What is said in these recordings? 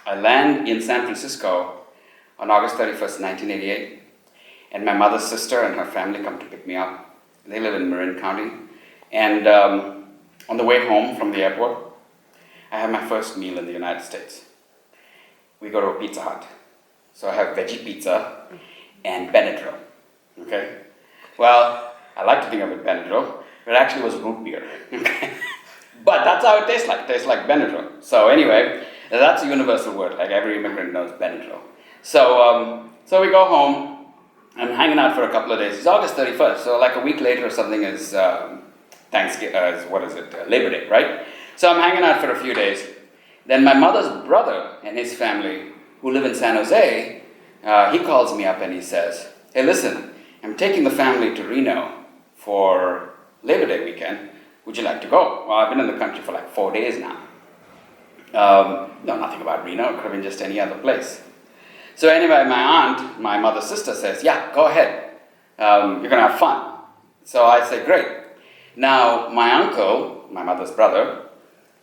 I land in San Francisco on August 31st, 1988, and my mother's sister and her family come to pick me up. They live in Marin County. And on the way home from the airport, I have my first meal in the United States. We go to a Pizza Hut. So I have veggie pizza and Benadryl, okay? Well, I like to think of it Benadryl, but it actually was root beer, okay? But that's how it tastes like. It tastes like Benadryl. So anyway, that's a universal word, like every immigrant knows Benadryl. So we go home. I'm hanging out for a couple of days. It's August 31st, so like a week later or something is Thanksgiving, Labor Day, right? So I'm hanging out for a few days. Then my mother's brother and his family, who live in San Jose, he calls me up and he says, hey, listen, I'm taking the family to Reno for Labor Day weekend. Would you like to go? Well, I've been in the country for like 4 days now. Know nothing about Reno. It could have been just any other place. So anyway, my aunt, my mother's sister, says, yeah, go ahead. You're going to have fun. So I say, great. Now, my uncle, my mother's brother,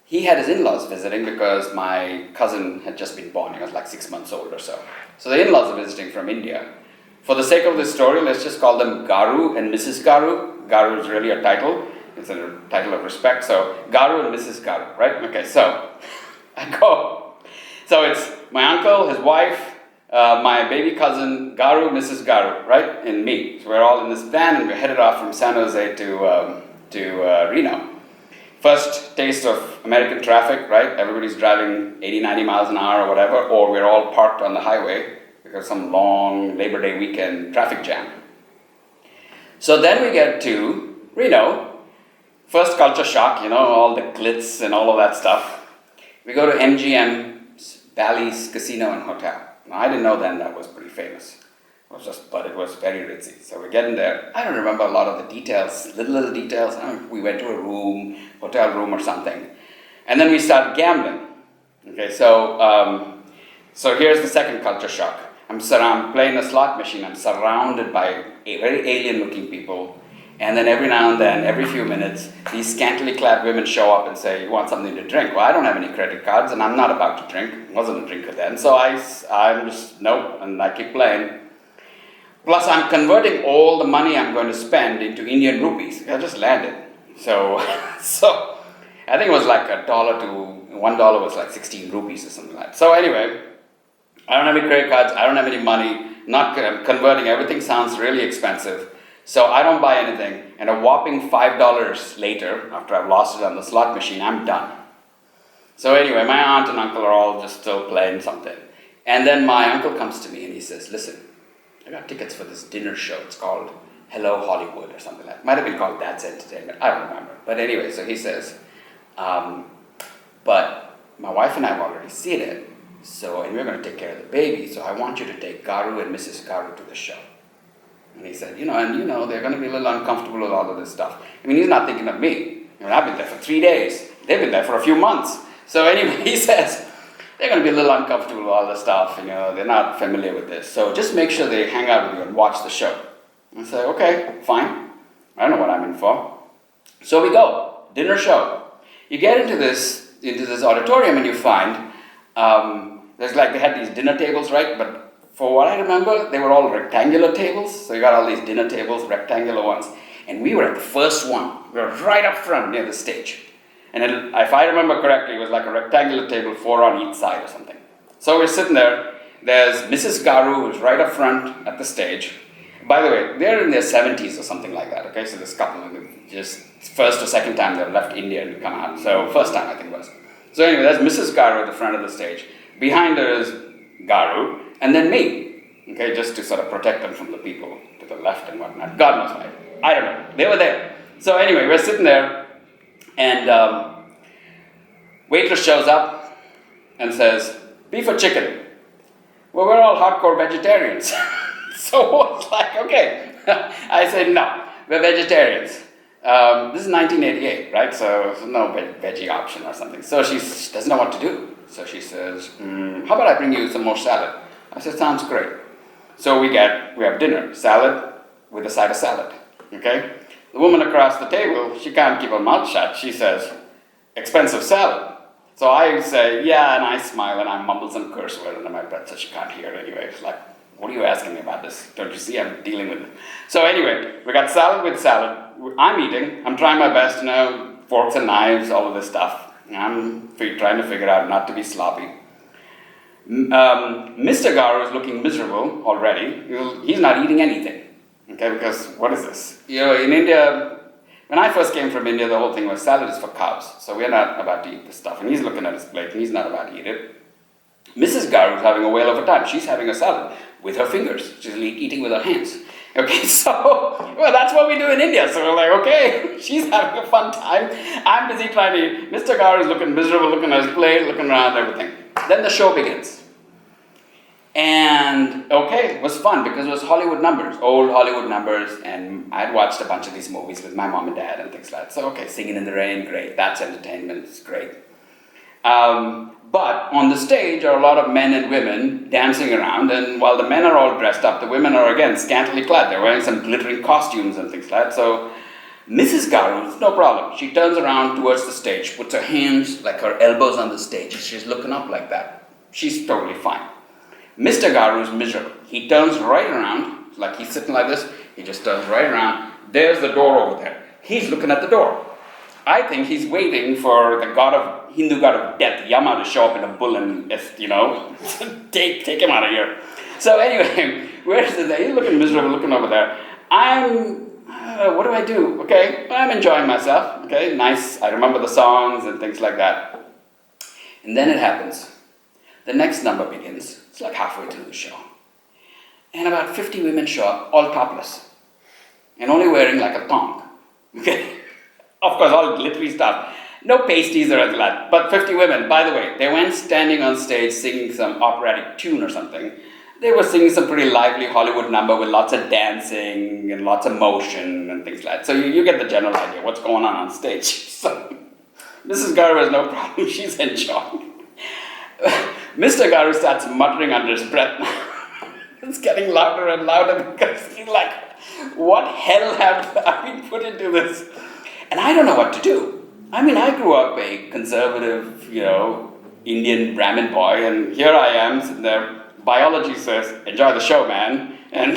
he had his in-laws visiting because my cousin had just been born. He was like 6 months old or so. So the in-laws are visiting from India. For the sake of this story, let's just call them Garu and Mrs. Garu. Garu is really a title. It's a title of respect. So Garu and Mrs. Garu, right? Okay, so I go. So it's my uncle, his wife, my baby cousin, Garu, Mrs. Garu, right? And me. So we're all in this van and we're headed off from San Jose to Reno. First taste of American traffic, right? Everybody's driving 80, 90 miles an hour or whatever, or we're all parked on the highway because of some long Labor Day weekend traffic jam. So then we get to Reno. First culture shock, all the glitz and all of that stuff. We go to MGM's Bally's Casino and Hotel. Now, I didn't know then that was pretty famous. But it was very ritzy. So we get in there. I don't remember a lot of the details, little details. We went to a room, hotel room or something. And then we started gambling. Okay, so here's the second culture shock. I'm playing a slot machine. I'm surrounded by very alien-looking people. And then every now and then, every few minutes, these scantily clad women show up and say, you want something to drink? Well, I don't have any credit cards, and I'm not about to drink. I wasn't a drinker then. So I'm just, nope, and I keep playing. Plus, I'm converting all the money I'm going to spend into Indian rupees. I just landed. So I think it was like $1 to $1 was like 16 rupees or something like that. So anyway, I don't have any credit cards. I don't have any money. Not converting. Everything sounds really expensive. So I don't buy anything. And a whopping $5 later, after I've lost it on the slot machine, I'm done. So anyway, my aunt and uncle are all just still playing something. And then my uncle comes to me and he says, listen, I got tickets for this dinner show. It's called Hello Hollywood or something like that. Might have been called Dad's Entertainment. I don't remember. But anyway, so he says, but my wife and I have already seen it. And we're going to take care of the baby. So I want you to take Garu and Mrs. Garu to the show. And he said, they're going to be a little uncomfortable with all of this stuff. I mean, he's not thinking of me. I've been there for 3 days. They've been there for a few months. So anyway, he says, they're going to be a little uncomfortable with all this stuff. They're not familiar with this. So just make sure they hang out with you and watch the show. I say, okay, fine. I don't know what I'm in for. So we go, dinner show. You get into this auditorium and you find, they had these dinner tables, right? But for what I remember, they were all rectangular tables. So you got all these dinner tables, rectangular ones. And we were at the first one. We were right up front near the stage. And if I remember correctly, it was like a rectangular table, 4 on each side or something. So we're sitting there. There's Mrs. Garu, who's right up front at the stage. By the way, they're in their 70s or something like that, okay? So this couple, just first or second time they've left India and come out. So first time, I think it was. So anyway, there's Mrs. Garu at the front of the stage. Behind her is Garu, and then me, okay? Just to sort of protect them from the people to the left and whatnot. God knows why. I don't know. They were there. So anyway, we're sitting there. And waitress shows up and says, beef or chicken? Well, we're all hardcore vegetarians. So it's like, okay. I said, no, we're vegetarians. This is 1988, right? So there's no veggie option or something. So she doesn't know what to do. So she says, how about I bring you some more salad? I said, sounds great. So we have dinner, salad with a side of salad, okay? The woman across the table, she can't keep her mouth shut. She says, expensive salad. So I say, yeah, and I smile and I mumble some curse word under my breath so she can't hear it anyway. It's like, what are you asking me about this? Don't you see I'm dealing with it? So anyway, we got salad with salad. I'm eating. I'm trying my best, forks and knives, all of this stuff. I'm trying to figure out not to be sloppy. Mr. Garu is looking miserable already. He's not eating anything. Okay, because what is this? In India, when I first came from India, the whole thing was salad is for cows. So we're not about to eat this stuff. And he's looking at his plate and he's not about to eat it. Mrs. Garu is having a whale of a time. She's having a salad with her fingers. She's eating with her hands. Okay, so, well, that's what we do in India. So we're like, okay, she's having a fun time. I'm busy trying to eat. Mr. Garu is looking miserable, looking at his plate, looking around, everything. Then the show begins. And, okay, it was fun because it was Hollywood numbers, old Hollywood numbers. And I'd watched a bunch of these movies with my mom and dad and things like that. So, okay, Singing in the Rain, great. That's entertainment, it's great. But on the stage are a lot of men and women dancing around, and while the men are all dressed up, the women are again scantily clad. They're wearing some glittering costumes and things like that. So Mrs. Garu, no problem. She turns around towards the stage, puts her hands, like her elbows on the stage, and she's looking up like that. She's totally fine. Mr. Garu is miserable. He turns right around, like he's sitting like this, he just turns right around. There's the door over there. He's looking at the door. I think he's waiting for the Hindu god of death, Yama, to show up in a bull and, take him out of here. So anyway, where's the he's looking miserable, looking over there. What do I do? Okay, I'm enjoying myself. Okay, nice. I remember the songs and things like that. And then it happens. The next number begins. It's like halfway through the show. And about 50 women show up, all topless. And only wearing like a thong. Okay? Of course, all glittery stuff. No pasties or anything like that. But 50 women, by the way, they weren't standing on stage singing some operatic tune or something. They were singing some pretty lively Hollywood number with lots of dancing and lots of motion and things like that. So you get the general idea what's going on stage. So Mrs. Garu has no problem. She's enjoying. Mr. Garu starts muttering under his breath. It's getting louder and louder because he's like, what hell have I been put into this? And I don't know what to do. I mean, I grew up a conservative, Indian Brahmin boy, and here I am sitting there. Biology says, enjoy the show, man. And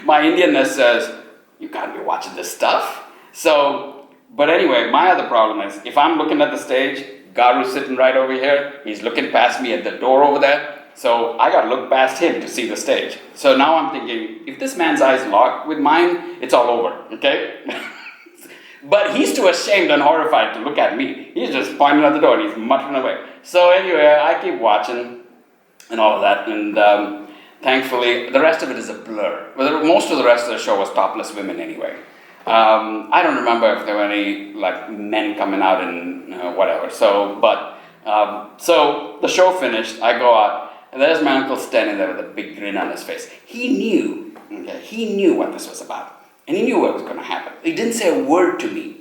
my Indianness says, you can't be watching this stuff. So, but anyway, my other problem is, if I'm looking at the stage, Garu's sitting right over here, he's looking past me at the door over there, so I gotta look past him to see the stage. So now I'm thinking, if this man's eyes lock with mine, it's all over, okay? But he's too ashamed and horrified to look at me. He's just pointing at the door and he's muttering away. So anyway, I keep watching and all of that, and thankfully, the rest of it is a blur. Well, most of the rest of the show was topless women anyway. I don't remember if there were any men coming out and whatever. So the show finished. I go out, and there's my uncle standing there with a big grin on his face. He knew what this was about. And he knew what was going to happen. He didn't say a word to me.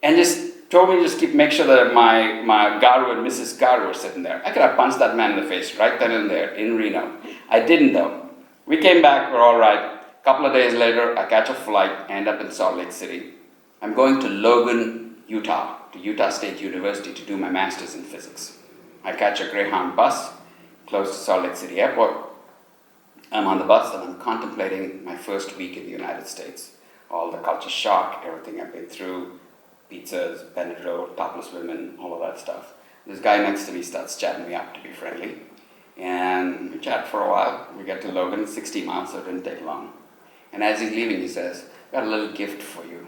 And just told me to make sure that my Garu and Mrs. Garu were sitting there. I could have punched that man in the face right then and there in Reno. I didn't though. We came back, we're all right. A couple of days later, I catch a flight, end up in Salt Lake City. I'm going to Logan, Utah, to Utah State University to do my master's in physics. I catch a Greyhound bus close to Salt Lake City Airport. I'm on the bus and I'm contemplating my first week in the United States. All the culture shock, everything I've been through, pizzas, Benadryl, topless women, all of that stuff. This guy next to me starts chatting me up to be friendly. And we chat for a while. We get to Logan, 60 miles, so it didn't take long. And as he's leaving, he says, got a little gift for you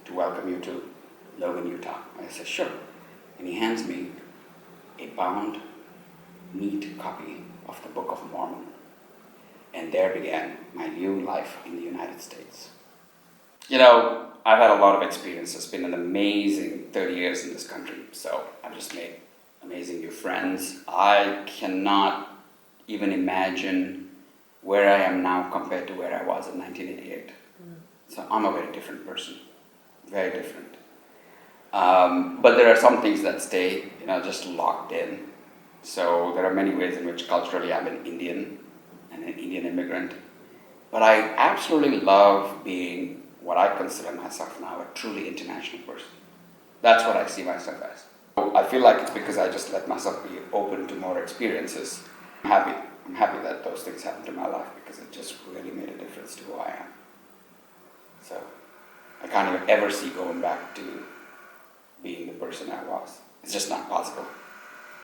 to welcome you to Logan, Utah. I said, sure. And he hands me a bound, neat copy of the Book of Mormon. And there began my new life in the United States. I've had a lot of experience. It's been an amazing 30 years in this country. So I've just made amazing new friends. I cannot even imagine where I am now compared to where I was in 1988. So I'm a very different person, very different. But there are some things that stay, just locked in. So there are many ways in which culturally I'm an Indian and an Indian immigrant. But I absolutely love being what I consider myself now, a truly international person. That's what I see myself as. I feel like it's because I just let myself be open to more experiences. I'm happy. I'm happy that those things happened to my life because it just really made a difference to who I am. So I can't even ever see going back to being the person I was. It's just not possible.